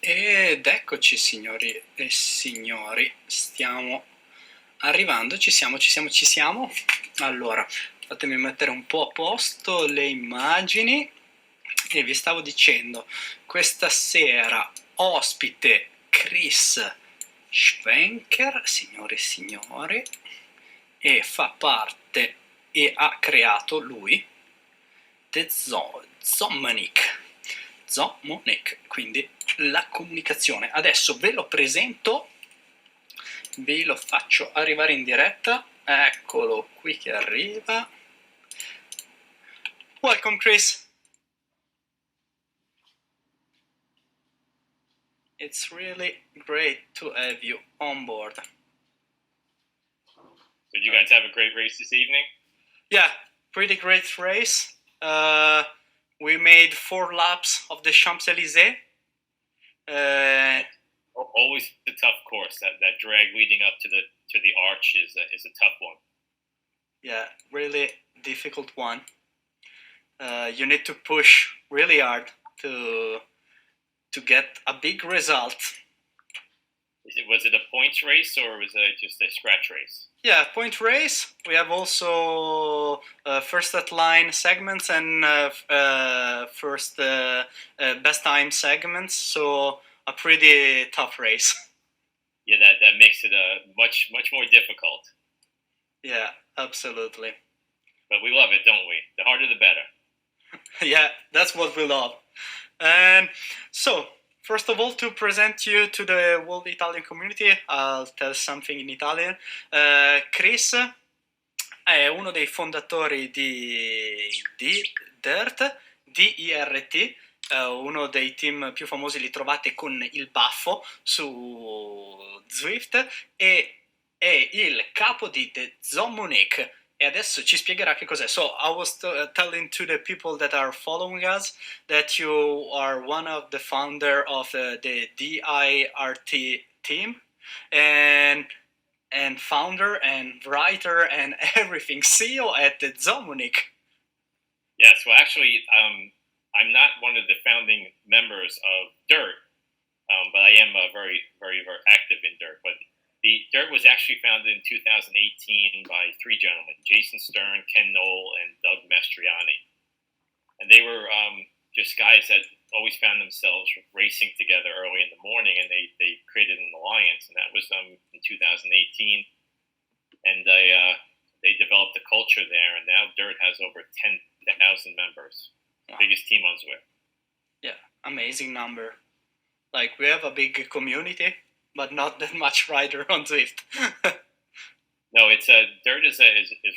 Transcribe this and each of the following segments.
Ed eccoci signori e signori, stiamo arrivando, ci siamo. Allora, fatemi mettere un po' a posto le immagini e vi stavo dicendo, questa sera ospite Chris Schwenker, signore e signori, e fa parte e ha creato lui The Zommunique, quindi la comunicazione. Adesso ve lo presento, ve lo faccio arrivare in diretta, eccolo qui che arriva. Welcome Chris. It's really great to have you on board. Did you guys have a great race this evening? Yeah, pretty great race. We made 4 laps of the Champs-Élysées. Always a tough course. That drag leading up to the arch is a tough one. Yeah, really difficult one. You need to push really hard to get a big result. Was it a points race or was it just a scratch race? Yeah, point race. We have also first at line segments and first best time segments, so a pretty tough race. Yeah, that makes it much more difficult. Yeah, absolutely. But we love it, don't we? The harder the better. Yeah, that's what we love. And so, first of all, to present you to the world Italian community, I'll tell something in Italian. Chris è uno dei fondatori di DIRT, DIRT, uno dei team più famosi, li trovate con il baffo su Zwift, e è il capo di The Zommunique. E adesso ci spiegherà che cos'è. So, I was telling to the people that are following us that you are one of the founder of the DIRT team, and founder and writer and everything, CEO at the Zommunique. Yes, well, actually, I'm not one of the founding members of DIRT, but I am very active in DIRT. But the DIRT was actually founded in 2018 by 3 gentlemen, Jason Stern, Ken Knoll, and Doug Mastriani. And they were just guys that always found themselves racing together early in the morning, and they created an alliance, and that was in 2018. And they developed a culture there, and now DIRT has over 10,000 members. Wow. Biggest team on Zwift. Yeah, amazing number. Like, we have a big community, but not that much rider on Zwift. No, it's DIRT is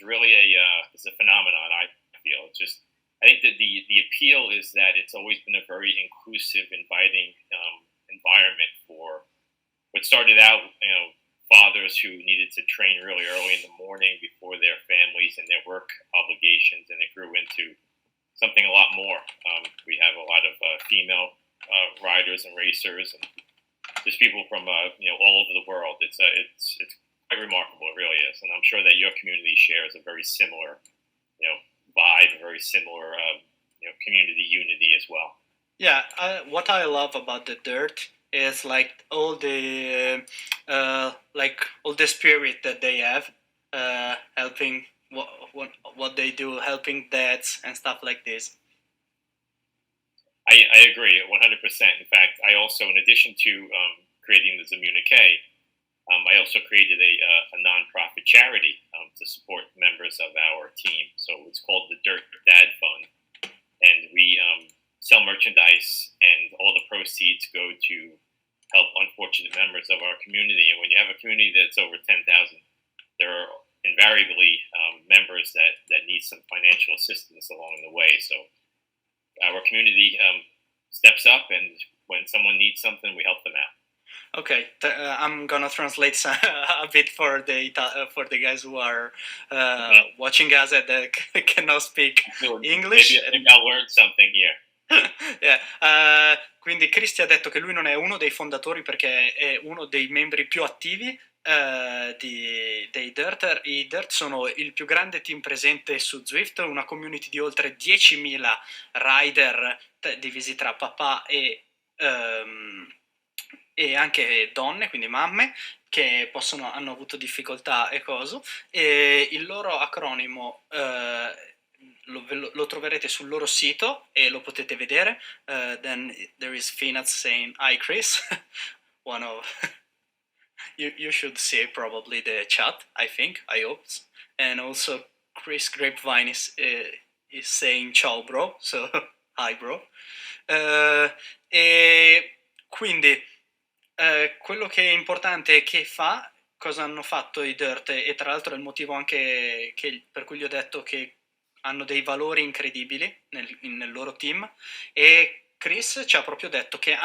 really is a phenomenon. I feel it's just. I think that the appeal is that it's always been a very inclusive, inviting environment for what started out, fathers who needed to train really early in the morning before their families and their work obligations, and it grew into something a lot more. We have a lot of female riders and racers, and just people from all over the world. It's quite remarkable. It really is, and I'm sure that your community shares a very similar, vibe, a very similar, community unity as well. Yeah, what I love about the DIRT is like all the spirit that they have, helping what they do, helping dads and stuff like this. I agree 100%. In fact, I also, in addition to creating the Zommunique, I also created a nonprofit charity to support members of our team. So it's called the DIRT Dad Fund, and we sell merchandise, and all the proceeds go to help unfortunate members of our community. And when you have a community that's over 10,000, there are invariably members that need some financial assistance along the way. So our community steps up, and when someone needs something, we help them out. Okay, I'm gonna translate a bit for the guys who are watching us and cannot speak English. Maybe I'll learn something here. Yeah. Quindi Cristi ha detto che lui non è uno dei fondatori perché è uno dei membri più attivi dei DIRT. I DIRT sono il più grande team presente su Zwift, una community di oltre 10.000 rider divisi tra papà e e anche donne, quindi mamme, che hanno avuto difficoltà e coso, e il loro acronimo lo troverete sul loro sito e lo potete vedere. Then there is Finaz saying, "Hi Chris," one of you should see probably the chat, I think, I hope, and also Chris Grapevine is saying ciao bro, so hi bro. E quindi quello che è importante è che cosa hanno fatto i Dirt, e tra l'altro è il motivo anche per cui gli ho detto che hanno dei valori incredibili nel loro team, e Chris ci ha proprio detto che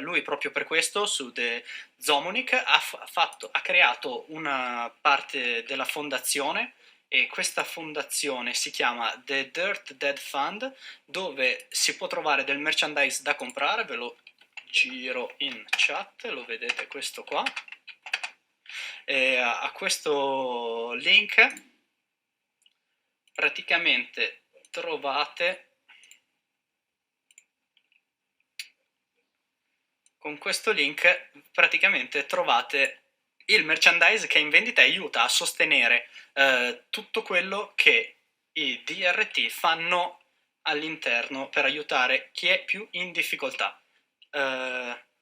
lui proprio per questo su The Zommunique ha creato una parte della fondazione, e questa fondazione si chiama The Dirt Dead Fund, dove si può trovare del merchandise da comprare. Ve lo giro in chat, lo vedete questo qua, e a questo link praticamente trovate, con questo link praticamente trovate il merchandise che è in vendita e aiuta a sostenere tutto quello che i DRT fanno all'interno per aiutare chi è più in difficoltà.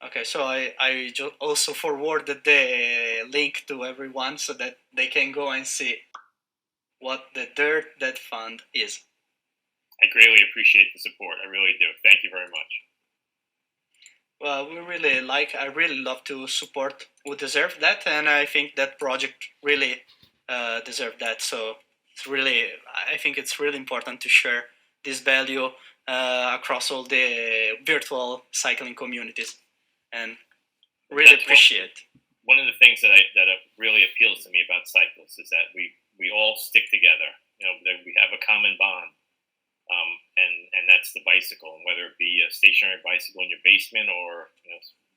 Okay, so I also forwarded the link to everyone so that they can go and see what the Dirt Dead Fund is. I greatly appreciate the support. I really do. Thank you very much. Well, I really love to support who deserve that, and I think that project really deserved that. So I think it's really important to share this value across all the virtual cycling communities, and really appreciate. One of the things that really appeals to me about cyclists is that we all stick together. You know, that we have a common bond. And that's the bicycle, and whether it be a stationary bicycle in your basement or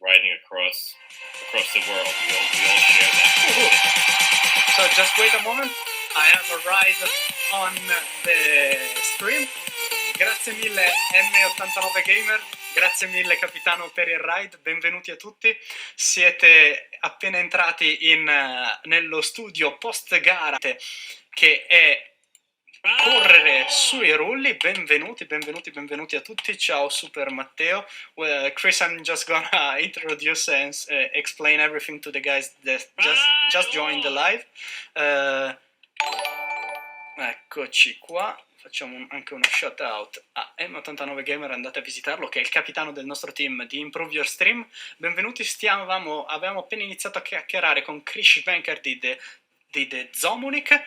riding across the world, we all share that. So just wait a moment, I have a ride on the stream. Grazie mille M89 Gamer, grazie mille capitano per il ride, benvenuti a tutti. Siete appena entrati nello studio post gara che è correre sui rulli. Benvenuti a tutti. Ciao Super Matteo. Well, Chris, I'm just gonna introduce and explain everything to the guys that just joined the live. Eccoci qua. Facciamo anche uno shout out a M89 Gamer, andate a visitarlo, che è il capitano del nostro team di Improve Your Stream. Benvenuti, abbiamo appena iniziato a chiacchierare con Chris Banker di The Zommunique.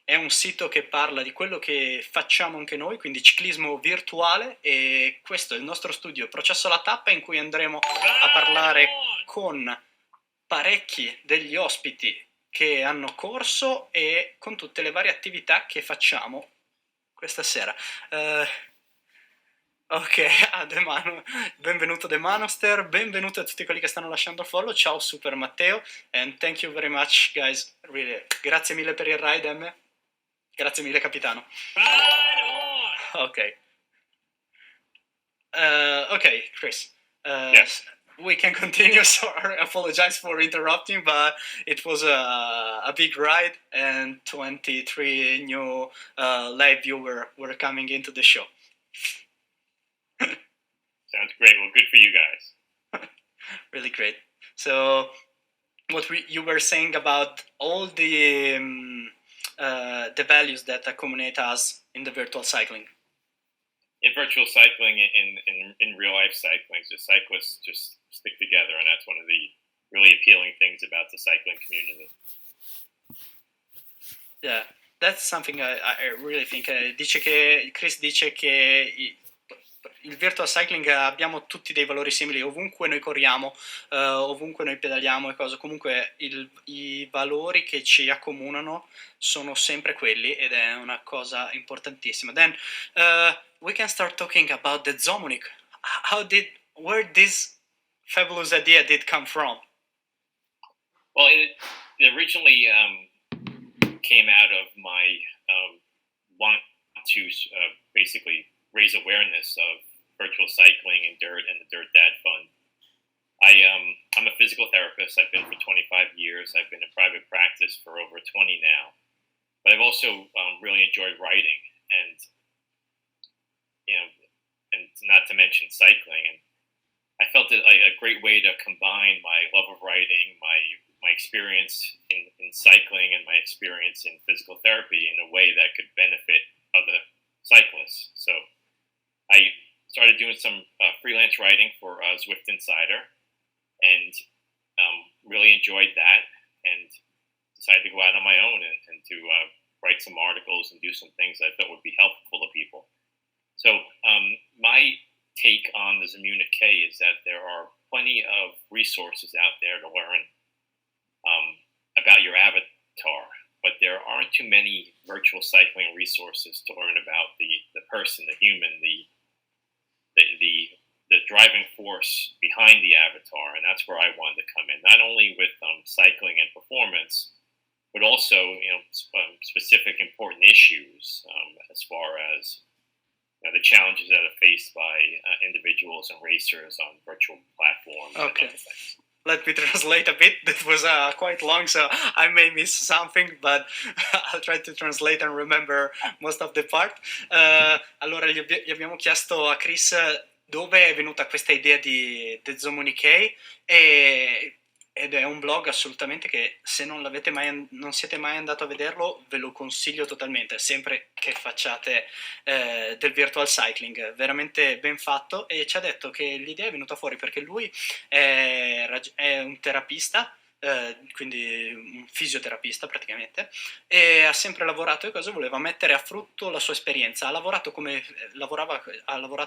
È un sito che parla di quello che facciamo anche noi, quindi ciclismo virtuale, e questo è il nostro studio Processo alla Tappa, in cui andremo a parlare con parecchi degli ospiti che hanno corso e con tutte le varie attività che facciamo questa sera. Ok, benvenuto The Manoster, benvenuti a tutti quelli che stanno lasciando follow. Ciao Super Matteo, and thank you very much guys, really. Grazie mille per il ride, M. Grazie mille capitano. Ok. Okay, Chris. Yes. We can continue. Sorry, I apologize for interrupting, but it was a big ride, and 23 new live viewers were coming into the show. Sounds great. Well, good for you guys. Really great. So, you were saying about all the values that a community has in the virtual cycling. In virtual cycling, in real life cycling, the cyclists just stick together, and that's one of the really appealing things about the cycling community. Yeah, that's something I really think. Chris dice che il virtual cycling abbiamo tutti dei valori simili, ovunque noi corriamo, ovunque noi pedaliamo e cose. Comunque i valori che ci accomunano sono sempre quelli, ed è una cosa importantissima. Then we can start talking about the Zommunique. Where this fabulous idea did come from? Well, it originally came out of my want to basically raise awareness of virtual cycling and the Dirt Dad Fund. I'm a physical therapist. I've been for 25 years. I've been in private practice for over 20 now. But I've also really enjoyed writing, and you know, and not to mention cycling. And I felt it like a great way to combine my love of writing, my experience in cycling, and my experience in physical therapy in a way that could benefit other cyclists. So I started doing some freelance writing for Zwift Insider, and really enjoyed that, and decided to go out on my own and to write some articles and do some things I thought would be helpful to people. So my take on the Zommunique is that there are plenty of resources out there to learn about your avatar, but there aren't too many virtual cycling resources to learn about the person, the human, the driving force behind the avatar, and that's where I wanted to come in. Not only with cycling and performance, but also specific important issues as far as the challenges that are faced by individuals and racers on virtual platforms. Okay. And other things. Let me translate a bit. That was quite long, so I may miss something, but I'll try to translate and remember most of the part. Allora, gli abbiamo chiesto a Chris dove è venuta questa idea di The Zommunique, ed è un blog assolutamente che, se non siete mai andato a vederlo, ve lo consiglio totalmente, sempre che facciate del virtual cycling, veramente ben fatto. E ci ha detto che l'idea è venuta fuori perché lui è un terapista, quindi un fisioterapista praticamente, e ha sempre lavorato e cosa voleva mettere a frutto la sua esperienza. Ha lavorato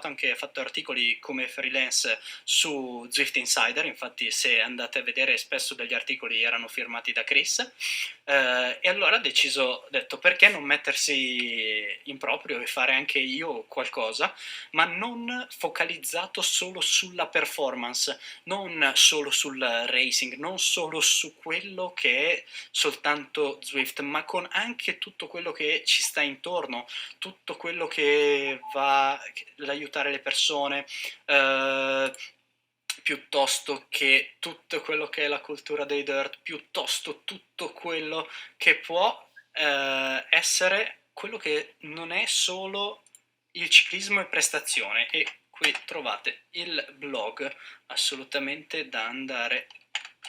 anche, ha fatto articoli come freelance su Zwift Insider, infatti se andate a vedere spesso degli articoli erano firmati da Chris, e allora ha detto perché non mettersi in proprio e fare anche io qualcosa, ma non focalizzato solo sulla performance, non solo sul racing, non solo su quello che è soltanto Zwift, ma con anche tutto quello che ci sta intorno, tutto quello che va l'aiutare le persone, piuttosto che tutto quello che è la cultura dei dirt, piuttosto tutto quello che può essere quello che non è solo il ciclismo e prestazione. E qui trovate il blog assolutamente da andare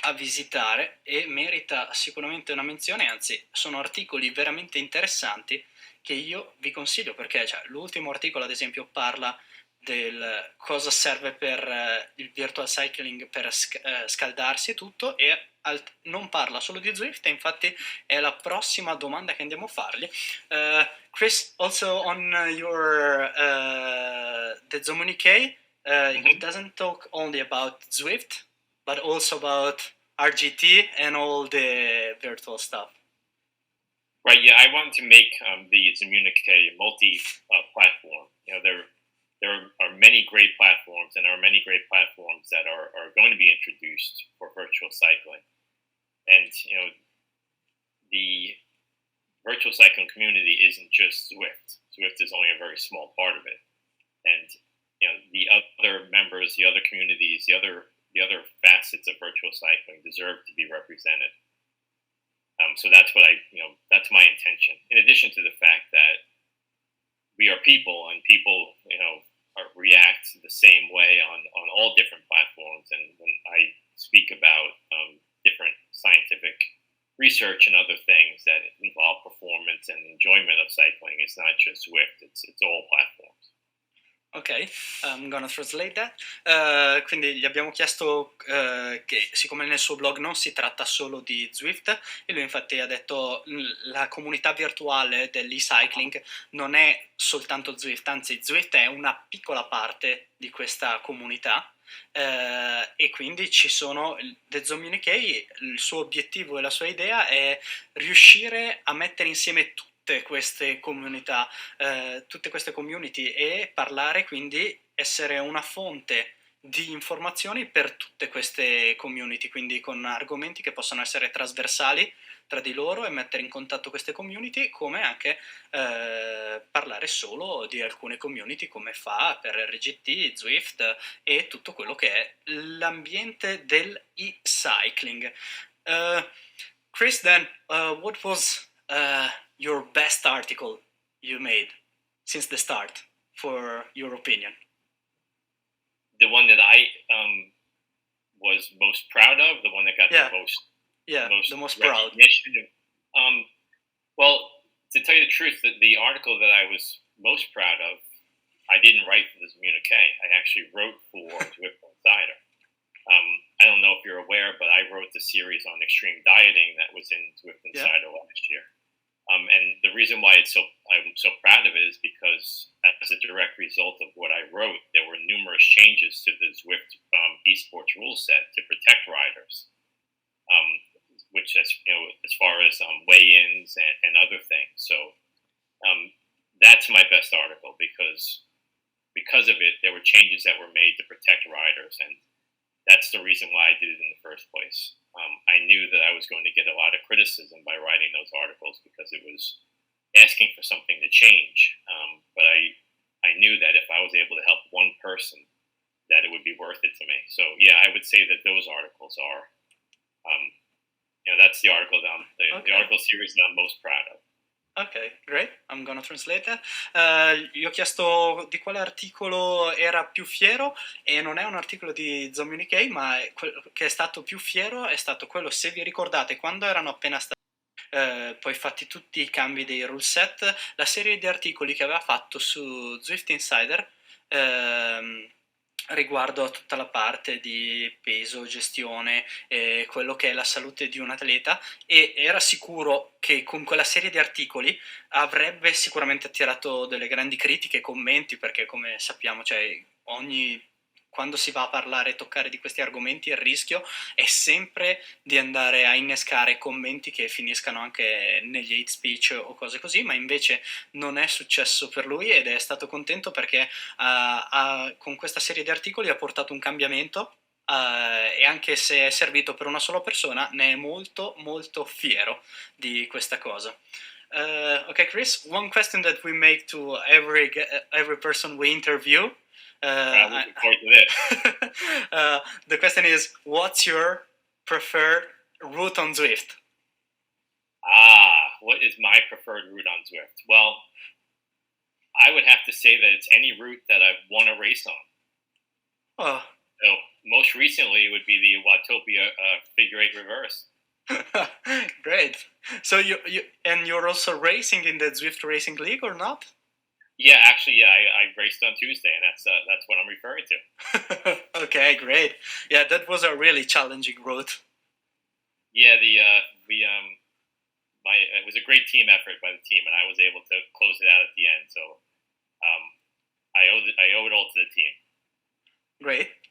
a visitare, e merita sicuramente una menzione, anzi sono articoli veramente interessanti che io vi consiglio, perché l'ultimo articolo ad esempio parla del cosa serve per il virtual cycling per scaldarsi e tutto, e non parla solo di Zwift, e infatti è la prossima domanda che andiamo a fargli. Chris, also on your the Zommunique, it doesn't talk only about Zwift, but also about RGT and all the virtual stuff. Right. Yeah, I wanted to make the Zommunique multi-platform. There are many great platforms, and there are many great platforms that are going to be introduced for virtual cycling. And the virtual cycling community isn't just Zwift. Zwift is only a very small part of it, and the other members, the other communities, the other facets of virtual cycling deserve to be represented. So that's what that's my intention. In addition to the fact that we are people, and people, react the same way on all different platforms. And when I speak about different scientific research and other things that involve performance and enjoyment of cycling, it's not just Zwift; it's all platforms. Ok, I'm gonna translate that. Quindi gli abbiamo chiesto che, siccome nel suo blog non si tratta solo di Zwift, e lui infatti ha detto la comunità virtuale dell'e-cycling non è soltanto Zwift, anzi Zwift è una piccola parte di questa comunità, e quindi ci sono The Zommunique. Il suo obiettivo e la sua idea è riuscire a mettere insieme tutte queste comunità, tutte queste community, e parlare, quindi essere una fonte di informazioni per tutte queste community, quindi con argomenti che possono essere trasversali tra di loro, e mettere in contatto queste community, come anche parlare solo di alcune community, come fa per RGT, Zwift e tutto quello che è sull'ambiente del e-cycling. Chris, then, what was your best article you made since the start, for your opinion? The one that I was most proud of, the one that got the most proud. recognition. Well, to tell you the truth, the article that I was most proud of, I didn't write for the Zommunique. I actually wrote for Zwift Insider. I don't know if you're aware, but I wrote the series on extreme dieting that was in Zwift Insider last year. And the reason why I'm so proud of it is because as a direct result of what I wrote, there were numerous changes to the Zwift esports rule set to protect riders, which is, as far as weigh-ins and other things. So that's my best article because of it, there were changes that were made to protect riders, and that's the reason why I did it in the first place. I knew that I was going to get a lot of criticism by writing those articles because it was asking for something to change. But I knew that if I was able to help one person, that it would be worth it to me. So yeah, I would say that those articles are, that's the article the article series that I'm most proud of. Ok, great. I'm gonna translate that. Gli ho chiesto di quale articolo era più fiero e non è un articolo di Zommunique, ma che è stato più fiero è stato quello, se vi ricordate, quando erano appena stati poi fatti tutti i cambi dei rule set, la serie di articoli che aveva fatto su Zwift Insider riguardo a tutta la parte di peso, gestione, quello che è la salute di un atleta, e era sicuro che con quella serie di articoli avrebbe sicuramente attirato delle grandi critiche e commenti, perché come sappiamo, cioè, quando si va a parlare e toccare di questi argomenti, il rischio è sempre di andare a innescare commenti che finiscano anche negli hate speech o cose così, ma invece non è successo per lui ed è stato contento perché con questa serie di articoli ha portato un cambiamento, e anche se è servito per una sola persona, ne è molto molto fiero di questa cosa. Okay, Chris, one question that we make to every person we interview. I'm looking forward to this. The question is, what's your preferred route on Zwift? What is my preferred route on Zwift? Well, I would have to say that it's any route that I want to race on. Oh. So most recently, it would be the Watopia figure eight reverse. Great. So you're also racing in the Zwift Racing League or not? Yeah, actually, I raced on Tuesday, and that's what I'm referring to. Okay, great. Yeah, that was a really challenging route. Yeah, it was a great team effort by the team, and I was able to close it out at the end. So, I owe it all to the team.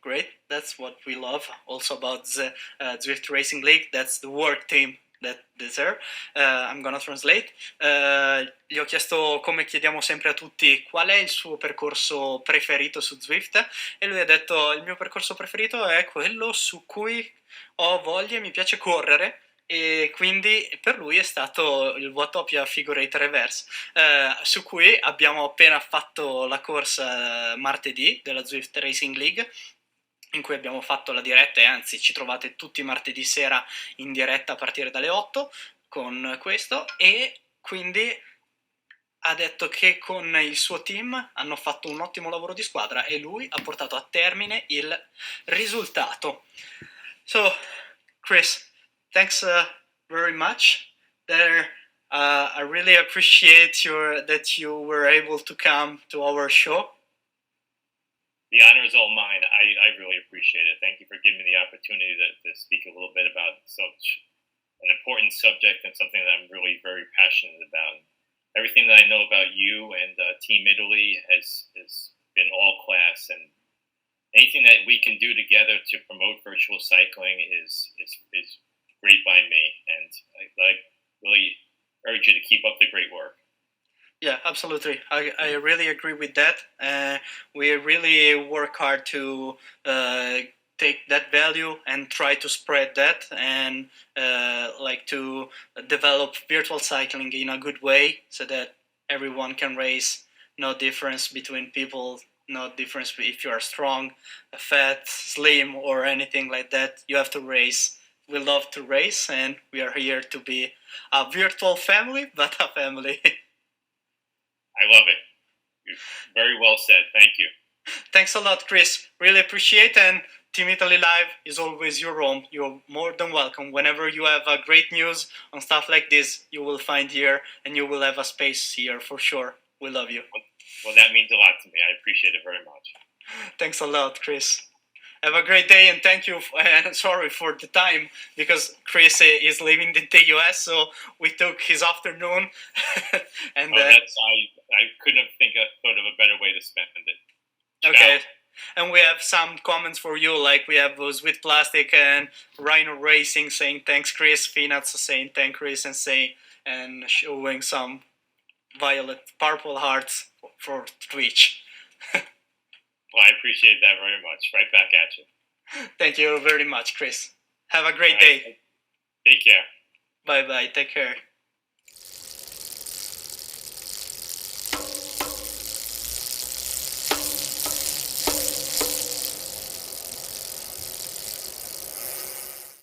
Great. That's what we love also about the Zwift Racing League. That's the work team that deserve. I'm gonna translate. Gli ho chiesto, come chiediamo sempre a tutti, qual è il suo percorso preferito su Zwift, e lui ha detto: il mio percorso preferito è quello su cui ho voglia e mi piace correre, e quindi per lui è stato il Watopia Figure 8 Reverse, su cui abbiamo appena fatto la corsa martedì della Zwift Racing League, in cui abbiamo fatto la diretta, e anzi ci trovate tutti martedì sera in diretta a partire dalle 8 con questo, e quindi ha detto che con il suo team hanno fatto un ottimo lavoro di squadra e lui ha portato a termine il risultato. So, Chris, thanks very much. I really appreciate that you were able to come to our show. The honor is all mine. I really appreciate it. Thank you for giving me the opportunity to speak a little bit about such an important subject and something that I'm really very passionate about. Everything that I know about you and Team Italy has been all class, and anything that we can do together to promote virtual cycling is great by me. And I really urge you to keep up the great work. Yeah, absolutely. I really agree with that. We really work hard to take that value and try to spread that, and like to develop virtual cycling in a good way so that everyone can race, no difference between people no difference if you are strong, fat, slim, or anything like that. You have to race. We love to race, and we are here to be a virtual family, but a family. I love it. Very well said. Thank you. Thanks a lot, Chris. Really appreciate, and Team Italy Live is always your home. You're more than welcome. Whenever you have great news on stuff like this, you will find here, and you will have a space here for sure. We love you. Well, that means a lot to me. I appreciate it very much. Thanks a lot, Chris. Have a great day, and thank you. And sorry for the time, because Chris is leaving the US, so we took his afternoon. And I couldn't have thought of a better way to spend it. Okay. And we have some comments for you, like we have Sweet Plastic and Rhino Racing saying thanks, Chris. Peanuts saying thank Chris and showing some purple hearts for Twitch. Well, I appreciate that very much. Right back at you. Thank you very much, Chris. Have a great day. Take care. Bye bye. Take care.